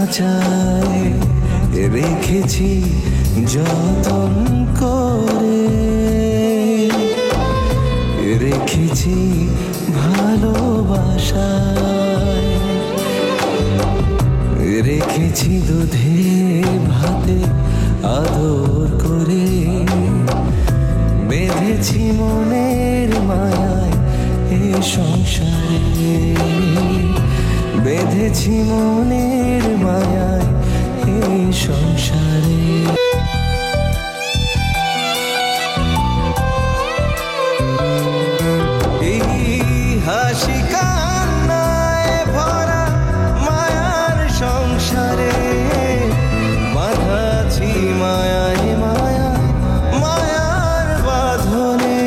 খাঁচায় রেখেছি যতন করে, রেখেছি ভালোবাসায়, রেখেছি দুধে ভাতে আদর করে, বেঁধেছি মনের মায়ায় এ সংসারে, বেঁধেছি মনের মায়ায় এ সংসারে। এই হাসি কান্নায় ভরা মায়ার সংসারে, বাঁধাছি মায়ায় মায়া মায়ার বাঁধনে।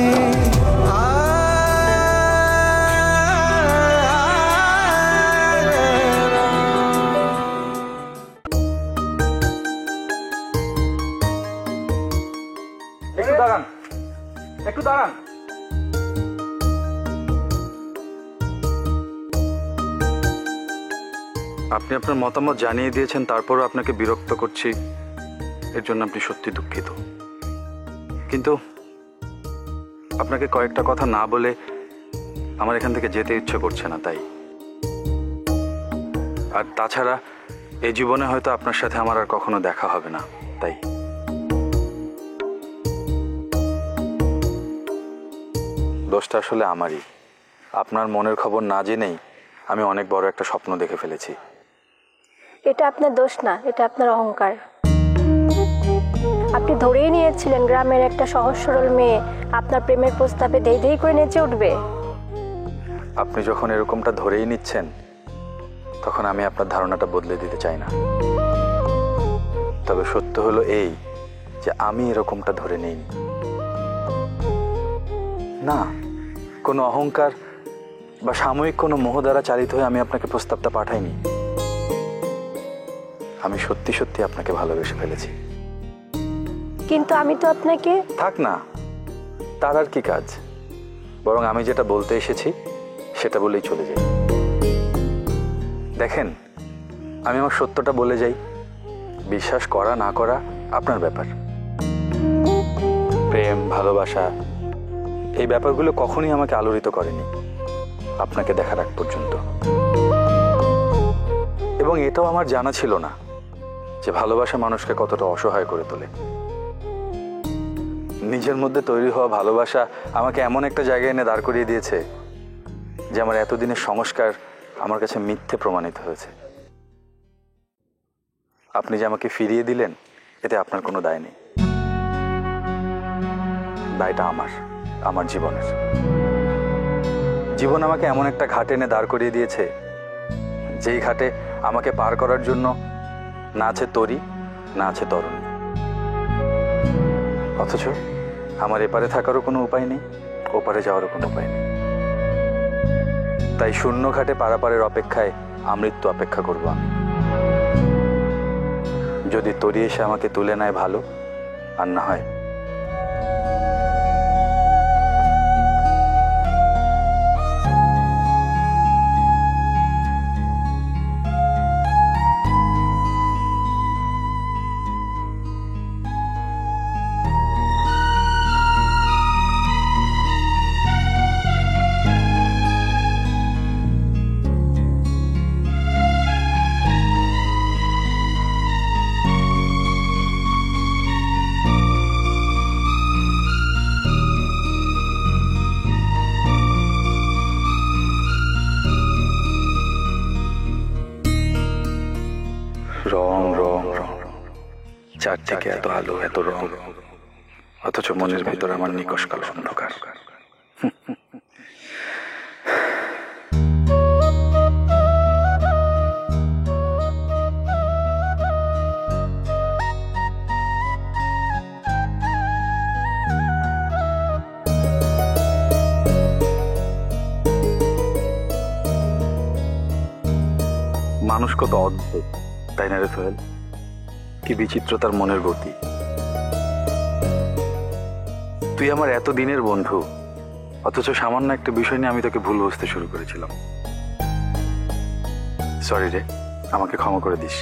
একটু দাঁড়ান, একটু দাঁড়ান। আপনি আপনার মতামত জানিয়ে দিয়েছেন, তারপরও আপনাকে বিরক্ত করছি, এর জন্য আপনি সত্যি দুঃখিত। কিন্তু আপনাকে কয়েকটা কথা না বলে আমার এখান থেকে যেতে ইচ্ছে করছে না, তাই। আর তাছাড়া এই জীবনে হয়তো আপনার সাথে আমার আর কখনো দেখা হবে না, তাই। দোষটা আসলে আমারই। আপনার মনের খবর না জেনেই আমি অনেক বড় একটা স্বপ্ন দেখে ফেলেছি। এটা আপনার দোষ না, এটা আপনার অহংকার। আপনি ধরেই নিয়েছিলেন গ্রামের একটা সহজ সরল মেয়ে আপনার প্রেমের প্রস্তাবে দেই দেই করে নেচে উঠবে। আপনি যখন এরকমটা ধরেই নিচ্ছেন, তখন আমি আপনার ধারণাটা বদলে দিতে চাই না। তবে সত্য হলো এই যে আমি এরকমটা ধরে নেইনি। না, কোনো অহংকার বা সাময়িক কোনো মোহ দ্বারা চালিত হয়ে আমি আপনাকে প্রস্তাবটা পাঠাইনি। আমি সত্যি সত্যি আপনাকে ভালোবেসে ফেলেছি। কিন্তু আমি তো আপনাকে। থাক না, তার আর কি কাজ। বরং আমি যেটা বলতে এসেছি সেটা বলেই চলে যাই। দেখেন, আমি আমার সত্যটা বলে যাই, বিশ্বাস করা না করা আপনার ব্যাপার। প্রেম ভালোবাসা এই ব্যাপারগুলো কখনোই আমাকে আলোড়িত করেনি আপনাকে দেখার আগ পর্যন্ত। এবং এটাও আমার জানা ছিল না যে ভালোবাসা মানুষকে কতটা অসহায় করে তোলে। নিজের মধ্যে তৈরি হওয়া ভালোবাসা আমাকে এমন একটা জায়গায় এনে দাঁড় করিয়ে দিয়েছে যে আমার এতদিনের সংস্কার আমার কাছে মিথ্যে প্রমাণিত হয়েছে। আপনি যে আমাকে ফিরিয়ে দিলেন, এতে আপনার কোনো দায় নেই। দায়টা আমার জীবনের। জীবন আমাকে এমন একটা ঘাটে এনে দাঁড় করিয়ে দিয়েছে, যেই ঘাটে আমাকে পার করার জন্য না আছে তরি, না আছে তরুণী। অথচ আমার এপারে থাকারও কোনো উপায় নেই, ওপারে যাওয়ারও কোনো উপায় নেই। তাই শূন্য ঘাটে পারাপারের অপেক্ষায় আমৃত্যু অপেক্ষা করব আমি। যদি তরি এসে আমাকে তুলে নেয় ভালো, আর না হয় রং রং রং, চারদিকে এত আলো এত রং, অথচ মনের ভেতর আমার নিকষ কালো অন্ধকার। মানুষ কত অদ্ভুত, তাই না রে সোহেল? কি বিচিত্র তার মনের গতি। তুই আমার এত দিনের বন্ধু, অথচ সামান্য একটা বিষয় নিয়ে আমি তোকে ভুল বুঝতে শুরু করেছিলাম। সরি রে, আমাকে ক্ষমা করে দিস।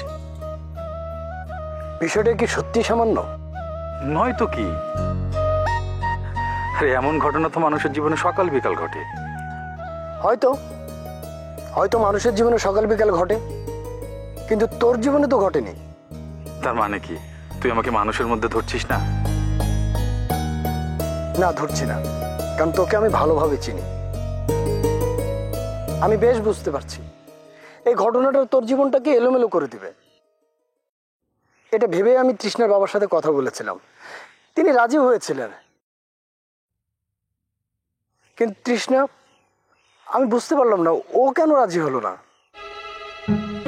বিষয়টা কি সত্যি সামান্য? নয় তো কি, আরে এমন ঘটনা তো মানুষের জীবনে সকাল বিকাল ঘটে। হয়তো হয়তো মানুষের জীবনে সকাল বিকাল ঘটে, কিন্তু তোর জীবনে তো ঘটেনি। তার মানে কি তুই আমাকে মানুষের মধ্যে ধরছিস না? না, ধরছি না, কারণ তোকে আমি ভালোভাবে চিনি। আমি বেশ বুঝতে পারছি এই ঘটনাটা তোর জীবনটাকে এলোমেলো করে দিবে। এটা ভেবে আমি তৃষ্ণার বাবার সাথে কথা বলেছিলাম, তিনি রাজি হয়েছিলেন। কিন্তু তৃষ্ণা, আমি বুঝতে পারলাম না ও কেন রাজি হলো না।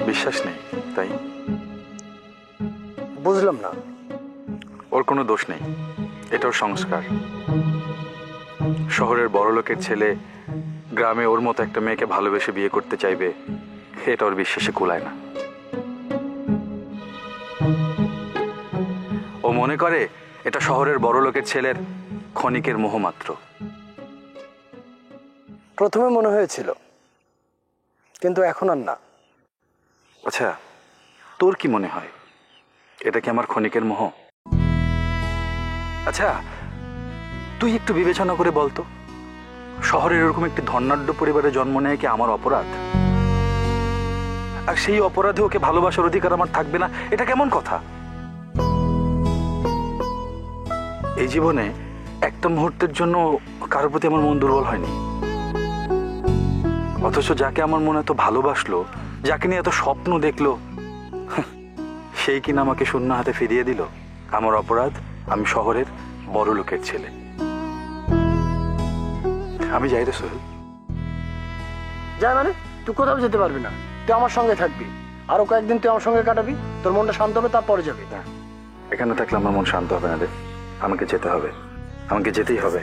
বিশ্বাস নেই তাই? বুঝলাম না। ওর কোনো দোষ নেই, এটা ওর সংস্কার। শহরের বড়লোকের ছেলে গ্রামে ওর মতো একটা মেয়েকে ভালোবেসে বিয়ে করতে চাইবে, এটা ওর বিশ্বাসে কুলায় না। ও মনে করে এটা শহরের বড়লোকের ছেলের ক্ষণিকের মোহ মাত্র। প্রথমে মনে হয়েছিল, কিন্তু এখন আর না। আচ্ছা, তোর কি মনে হয় এটা কি আমার ক্ষণিকের মোহ? আচ্ছা, তুই একটু বিবেচনা করে বলতো, শহরের এরকম একটি ধনাঢ্য পরিবারে জন্ম নেয় কি আমার অপরাধ? আর সেই অপরাধে ওকে ভালোবাসার অধিকার আমার থাকবে না, এটা কেমন কথা? এই জীবনে একটা মুহূর্তের জন্য কারোর প্রতি আমার মন দুর্বল হয়নি, অথচ যাকে আমার মনে এত ভালোবাসলো, যাকে নিয়ে এত স্বপ্ন দেখলো, সেই কিনা আমাকে শূন্য হাতে ফিরিয়ে দিল। আমার অপরাধ, আমি শহরের বড় লোকের ছেলে। আমি যাই রে সোহেল। যাই মানে? তুই কোথাও যেতে পারবি না, তুই আমার সঙ্গে থাকবি। আরো কয়েকদিন তুই আমার সঙ্গে কাটাবি, তোর মনটা শান্ত হবে, তারপরে যাবি। এখানে থাকলে আমার মন শান্ত হবে না রে, আমাকে যেতে হবে, আমাকে যেতেই হবে।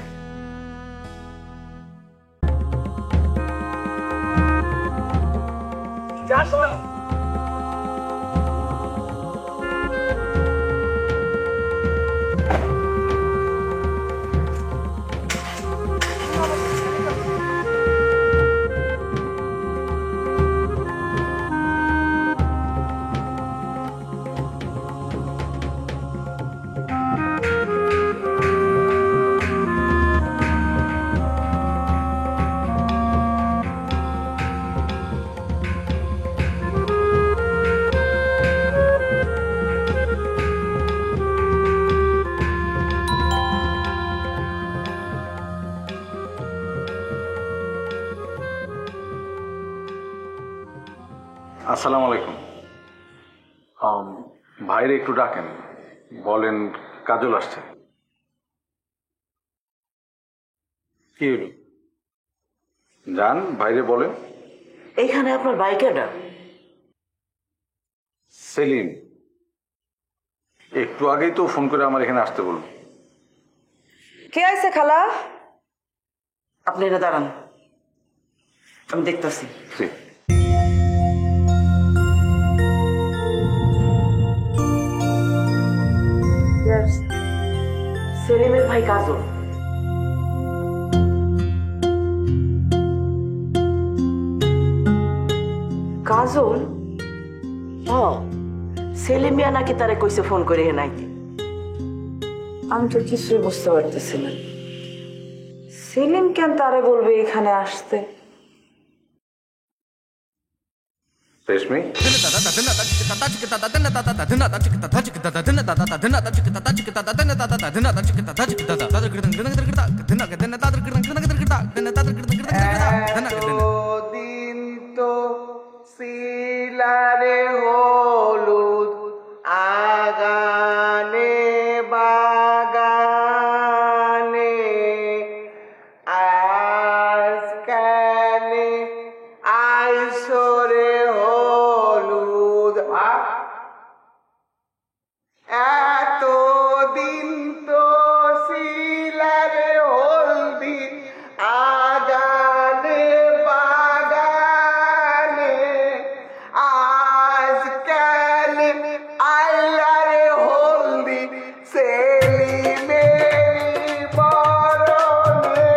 আসসালামু আলাইকুম। ভাইরে একটু ডাকেন, বলেন কাজল আসছে। কি হলো? যান, ভাইরে বলেন। এইখানে আপনার বাইকেটা? সেলিম একটু আগেই তো ফোন করে আমার এখানে আসতে বলল। কে আইছে খালা? আপনি এটা দাঁড়ান, আমি দেখতেছি। ঠিক। সেলিমের ভাই কাজল। কাজল? হ্যাঁ, সেলিম মিয়া নাকি তারে কইছে ফোন করে নাকি। আমি তো কিছুই বুঝতে পারতেছি না, সেলিম কেন তারে বলবে এখানে আসতে? রেশমি, দিন তো শিলারে হলুদ আগানে বাগানে আজকালে আইসরে হলুদ এত দিন তো শিলারে হলদি আগানে বাগানে আজকাল আইলারে হলদি সেলিমেরি বরণে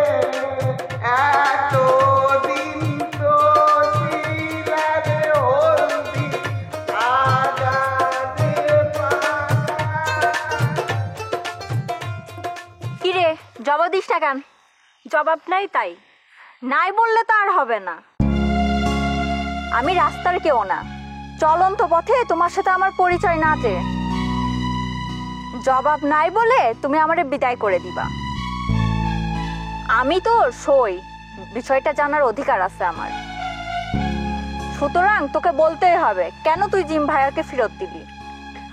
এত দিন তো শিলারে হলদি আগানে বাগানে না কেন? জবাব নাই তাই? নাই বললে তো আর হবে না। আমি রাস্তার কেউ না, চলন্ত পথে তোমার সাথে আমার পরিচয় না যে। জবাব নাই বলে তুমি আমারে বিদায় করে দিবা। আমি তো সই, বিষয়টা জানার অধিকার আছে আমার। সুতরাং তোকে বলতেই হবে কেন তুই জিম ভাইয়াকে ফেরত দিবি।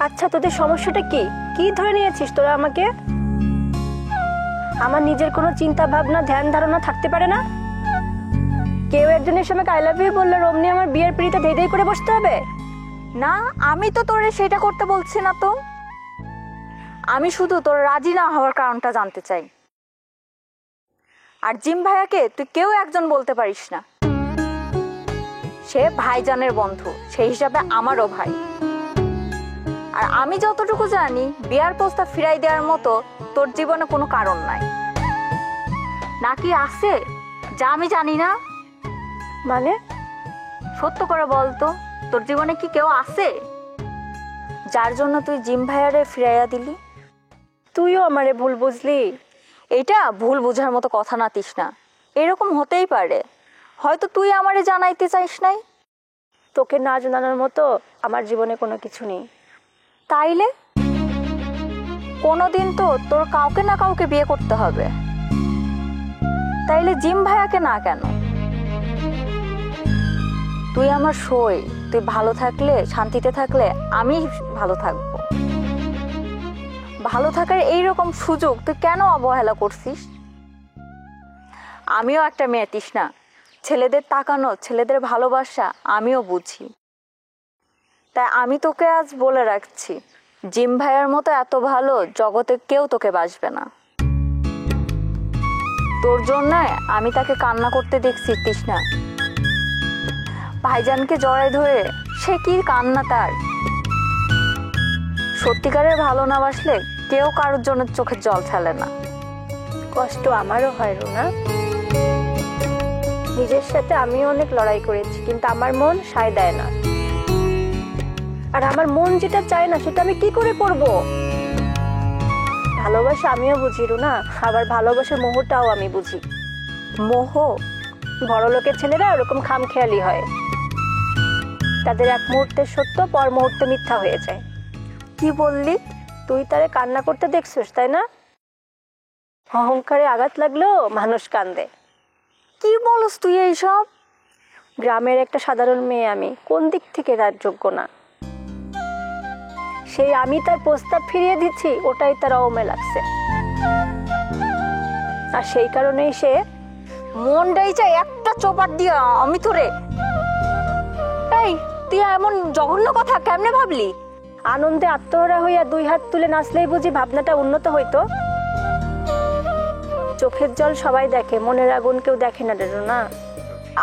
আচ্ছা, তোদের সমস্যাটা কি? কি ধরে নিয়েছিস তোরা আমাকে? আমার নিজের কোনো চিন্তা ভাবনা ধ্যান ধারণা থাকতে পারে না? কেউ একজনের সঙ্গে আই লাভ ইউ বললে অমনি আমার বিয়ের পিড়িতে ধেই ধেই করে বসতে হবে? না, আমি তো তোরে সেটা করতে বলছি না তো। আমি শুধু তোর রাজি না হওয়ার কারণটা জানতে চাই। আর জিম ভাইয়াকে তুই কেউ একজন বলতে পারিস না। সে ভাইজানের বন্ধু, সেই হিসাবে আমারও ভাই। আর আমি যতটুকু জানি, বিয়ার প্রস্তাব ফিরাই দেওয়ার মতো তোর জীবনে কোনো কারণ নাই। নাকি আছে যা আমি জানি না? মানে সত্য করে বলতো, তোর জীবনে কি কেউ আছে যার জন্য তুই জিম ভাইয়ারে ফিরাইয়া দিলি? তুইও আমারে ভুল বুঝলি? এটা ভুল বোঝার মতো কথা না তৃষ্ণা। এরকম হতেই পারে, হয়তো তুই আমারে জানাইতে চাইস নাই। তোকে না জানানোর মতো আমার জীবনে কোনো কিছু নেই। তাইলে কোনোদিন তো তোর কাউকে না কাউকে বিয়ে করতে হবে। তাইলে জিম ভাইয়াকে না কেন? তুই আমার সই, তুই ভালো থাকলে, শান্তিতে থাকলে আমি ভালো থাকবো। ভালো থাকার এইরকম সুযোগ তুই কেন অবহেলা করছিস? আমিও একটা মেয়ে তৃষ্ণা, ছেলেদের তাকানো, ছেলেদের ভালোবাসা আমিও বুঝি। তাই আমি তোকে আজ বলে রাখছি, জিম ভাইয়ার মতো এত ভালো জগতে কেউ তোকে বাসবে না। তোর জন্য আমি তাকে কান্না করতে দেখছি তৃষ্ণা। ভাইজানকে জড়ায় ধরে সে কি কান্না তার! সত্যিকারের ভালো না বাসলে কেউ কারোর জন্য চোখের জল ফেলে না। কষ্ট আমারও হয় রুনা। নিজের সাথে আমিও অনেক লড়াই করেছি, কিন্তু আমার মন সায় দেয় না। আর আমার মন যেটা চায় না সেটা আমি কি করে করব? ভালোবাসা আমিও বুঝি রুনা, আবার ভালোবাসার মোহটাও আমি বুঝি। মোহ? বড়লোকের ছেলেরা ওরকম খামখেয়ালি হয়, তাদের এক মুহূর্তের সত্য পর মুহূর্তে মিথ্যা হয়ে যায়। কি বললি? তুই তারে কান্না করতে দেখছিস তাই না? অহংকারে আঘাত লাগলেও মানুষ কান্দে। কি বলস তুই এইসব? গ্রামের একটা সাধারণ মেয়ে আমি, কোন দিক থেকে রাজযোগ্য না? সেই আমি তার প্রস্তাব ফিরিয়ে দিচ্ছি, ওটাই তার অমে লাগছে। আর সেই কারণেই সে মনটাই চাই একটা চোপাট দিয়া আমি তোরে। এই, তুই এমন জঘন্য কথা কেমনে ভাবলি? আনন্দে আত্মহারা হইয়া দুই হাত তুলে নাচলেই বুঝি ভাবনাটা উন্নত হইতো? চোখের জল সবাই দেখে, মনের আগুন কেউ দেখে না রে রুনা।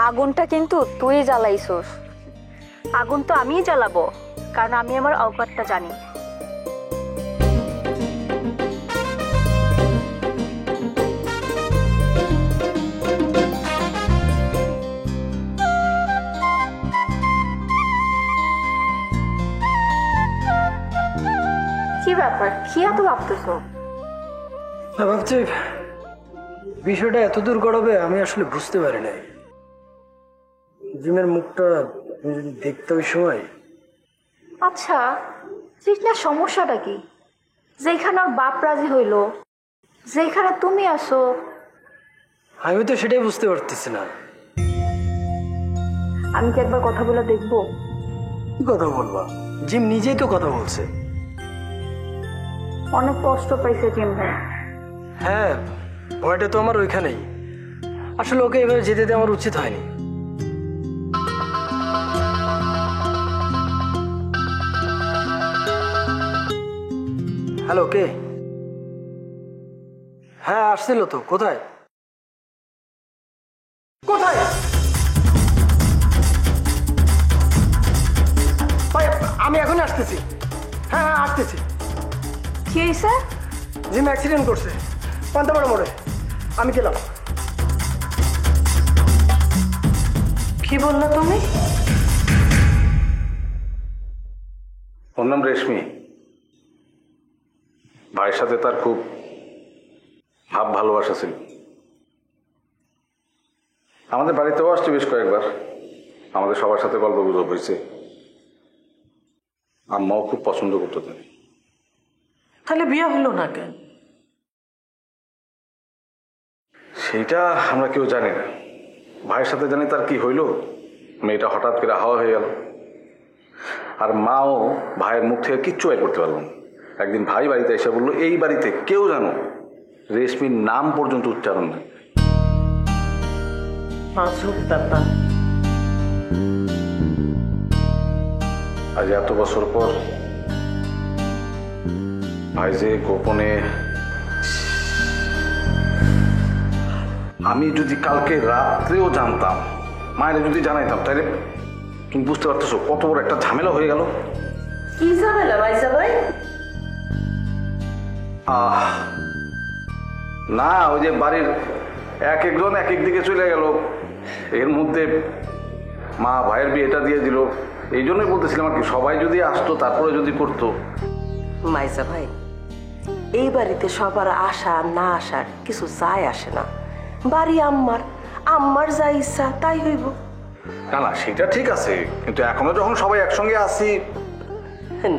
আগুনটা কিন্তু তুই জ্বালাইছস। আগুন তো আমিই জ্বালাবো, কারণ আমি আমার অবকাশটা জানি। কি ব্যাপার, কি এত ভাবতেছো? না, ভাবছি বিষয়টা এত দূর গড়াবে আমি আসলে বুঝতে পারি নাই। জিমের মুখটা তুমি যদি দেখতে ওই সময়। আচ্ছা, তৃষ্ণার সমস্যাটা কি? যেখানে ওর বাপ রাজি হইলো, যেখানে তুমি আসো। আমি তো সেটাই বুঝতে পারতেছি না। আমি কি একবার কথা বলে দেখবো? কি কথা বলবা? জিম নিজেই তো কথা বলছে। অনেক কষ্ট পাইছে জিম ভাই। হ্যাঁ, ভয়টা তো আমার ওইখানেই। আসলে ওকে এভাবে যেতে দেওয়া আমার উচিত হয়নি। হ্যালো, কে? হ্যাঁ, আসছিল তো। কোথায় কোথায়? ভাই, আমি এখনই আসতেছি। হ্যাঁ হ্যাঁ, আসতেছি। কি হয়েছে? জিম অ্যাক্সিডেন্ট করছে পান্তাপাড়া মোড়ে। আমি গেলাম। কি বললো তুমি? ওর নাম রেশমি। ভাইয়ের সাথে তার খুব ভালোবাসা ছিল। আমাদের বাড়িতেও আসছে বেশ কয়েকবার, আমাদের সবার সাথে গল্প গুজব হয়েছে। আম্মাও খুব পছন্দ করতো তাকে। তাহলে বিয়ে হলো না কেন? সেইটা আমরা কেউ জানি না। ভাইয়ের সাথে জানি তার কি হইল, মেয়েটা হঠাৎ করে হাওয়া হয়ে গেল। আর মাও ভাইয়ের মুখ থেকে কিচ্ছু বের করতে পারল না। একদিন ভাই বাড়িতে এসে বললো, এই বাড়িতে কেউ জানো রেশমির নাম পর্যন্ত উচ্চারণ নেই। ব্যাপার। আজ এত বছর পর ভাই যে গোপনে, আমি যদি কালকে রাত্রেও জানতাম, মায়ের যদি জানাইতাম, তাহলে তুমি বুঝতে পারতেছো কত বড় একটা ঝামেলা হয়ে গেল। কি ঝামেলা মাইজা ভাই? না, ওই যে বাড়ির এক একজন এক এক দিকে চলে গেল, এর মধ্যে মা ভাইয়ের বিয়েটা দিয়ে দিল। এই জন্যই বলতেছিলাম আর কি, সবাই যদি আসতো তারপরে যদি করতো। মাইজা ভাই, এই বাড়িতে সবার আসা না আসার কিছু যায় আসে না। বাড়ি আম্মার, আম্মার যা ইচ্ছা তাই হইব। না না, সেটা ঠিক আছে, কিন্তু এখনো যখন সবাই একসঙ্গে আসি।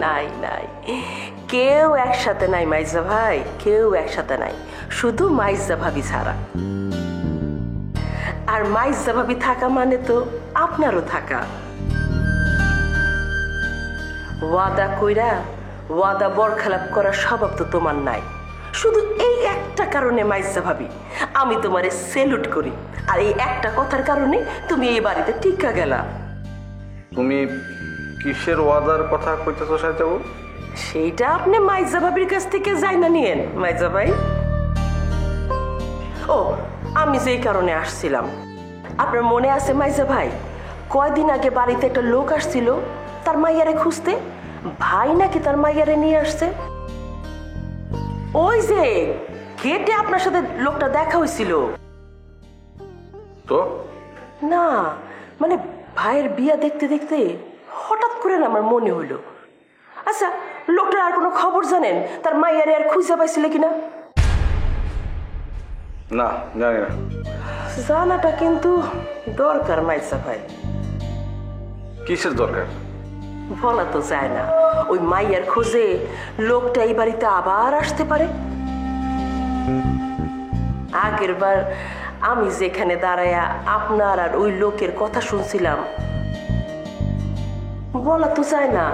নাই নাই, কেউ একসাথে নাই মাইজা ভাই, কেউ একসাথে নাই, শুধু মাইজা ভাবি ছাড়া। আর মাইজা ভাবি থাকা মানে তো আপনারও থাকা। ওয়াদা কইরা ওয়াদা বরখেলাপ করার স্বভাব তো তোমার নাই। শুধু এই একটা কারণে মাইজা ভাবি আমি তোমারে সেলুট করি, আর এই একটা কথার কারণে তুমি এই বাড়িতে টিকা গেলা। তুমি কিসের ওয়াদার কথা কইতেছো সাহেব? সেইটা আপনি মাইজা ভাবির কাছ থেকে যাই না নিয়েন মাইজা ভাই। ও, আমি যেই কারণে আসছিলাম, আপনার মনে আছে মাইজা ভাই, কয়দিন আগে বাড়িতে একটা লোক আসছিল তার মাইয়ারে খুঁজতে? ভাই নাকি তার মাইয়ারে নিয়ে আসছে। ওই যে গেটে আপনার সাথে লোকটা দেখা হয়েছিল। তো না মানে ভাইয়ের বিয়া দেখতে দেখতে হঠাৎ করে না আমার মনে হইল, আচ্ছা লোকটার আর কোনো খবর জানেন? তার মাইয়ারে আর খুঁজে পাইছিল কিনা? না, জানি না। জানাটা কিন্তু দরকার মাইজা ভাই। কিসের দরকার? বলা তো যায় না, ওই মাইয়ার খোঁজে লোকটা এই বাড়িতে আবার আসতে পারে। আগের বার আমি যেখানে দাঁড়ায়া আপনার আর ওই লোকের কথা শুনছিলাম, বলা তো যায় না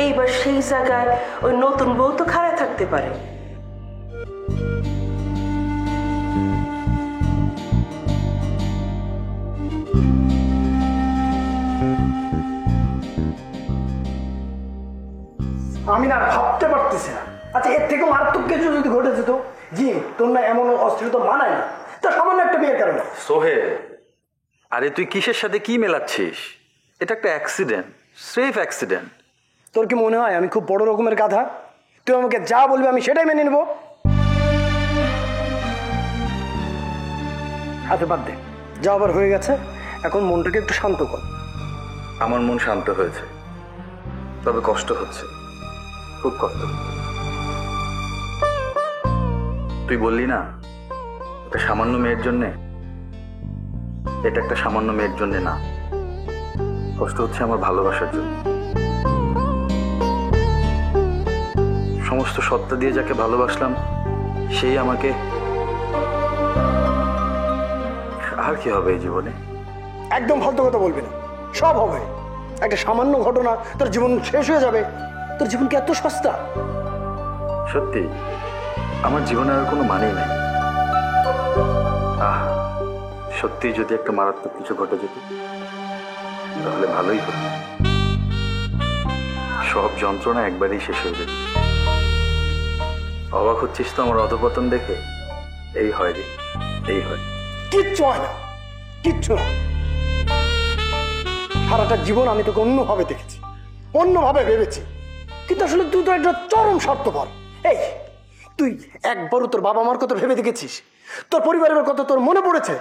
এইবার সেই জায়গায় ওই নতুন বউ তো খাড়া থাকতে পারে। আমি না ভাবতে পারতেছি না। আচ্ছা, এর থেকে মারাত্মক কিছু যদি ঘটে যেত, জি তোর না এমন অস্থিরতা মানায় না, তা সামান্য একটা বিয়ের কারণে। সোহেল, আরে তুই কিসের সাথে কি মেলাচ্ছিস? এটা একটা অ্যাক্সিডেন্ট, সেফ অ্যাক্সিডেন্ট। তোর কি মনে হয় আমি খুব বড় রকমের গাধা? তুই আমাকে যা বলবি আমি সেটাই মেনে নেব। হাতে বাদ দে, যা আবার হয়ে গেছে, এখন মনটাকে একটু শান্ত কর। আমার মন শান্ত হয়েছে, তবে কষ্ট হচ্ছে, খুব কষ্ট। তুই বললি না একটা সামান্য মেয়ের জন্যে, এটা একটা সামান্য মেয়ের জন্যে না, কষ্ট হচ্ছে আমার ভালোবাসার জন্য। সমস্ত সত্তা দিয়ে যাকে ভালোবাসলাম সেই আমাকে, আর কি হবে এই জীবনে? একদম ফালতু কথা বলবি না, সব হবে। একটা সামান্য ঘটনা তোর জীবন শেষ হয়ে যাবে? তোর জীবন কি এত সস্তা? সত্যি আমার জীবনে আর কোনো মানেই নাই। সত্যি যদি একটা মারাত্মক কিছু ঘটে যেত তাহলে ভালোই হতো, সব যন্ত্রণা একবারেই শেষ হয়ে যেত। অবাক হচ্ছিস তো আমার অধপতন দেখে? এই হয় রে, এই হয়। কিচ্ছু হয় না, কিচ্ছু না। সারাটা জীবন আমি তোকে অন্যভাবে দেখেছি, অন্যভাবে ভেবেছি, কিন্তু আসলে তুই তো একটা চরম স্বার্থপর। এই তুই একবারও তোর বাবা মার কথা ভেবে দেখেছিস? তোর পরিবারের কথা তোর মনে পড়েছে?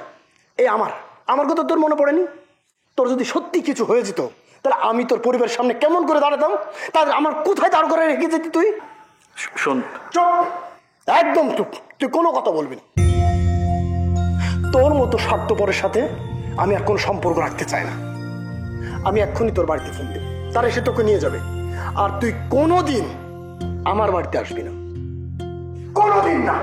এই আমার কথা তোর মনে পড়েনি? তোর যদি সত্যি কিছু হয়ে যেত তাহলে আমি তোর পরিবারের সামনে কেমন করে দাঁড়াতাম? তাহলে আমার কোথায় দাঁড় করে রেখে যেতি তুই? শোন, চুপ, একদম চুপ, তুই কোনো কথা বলবি না। তোর মতো স্বার্থপরের সাথে আমি আর কোনো সম্পর্ক রাখতে চাই না। আমি এক্ষুনি তোর বাড়িতে ফোন দেব, তারা এসে তোকে নিয়ে যাবে। আর তুই কোনোদিন আমার বাড়িতে আসবি না, কোনোদিন না।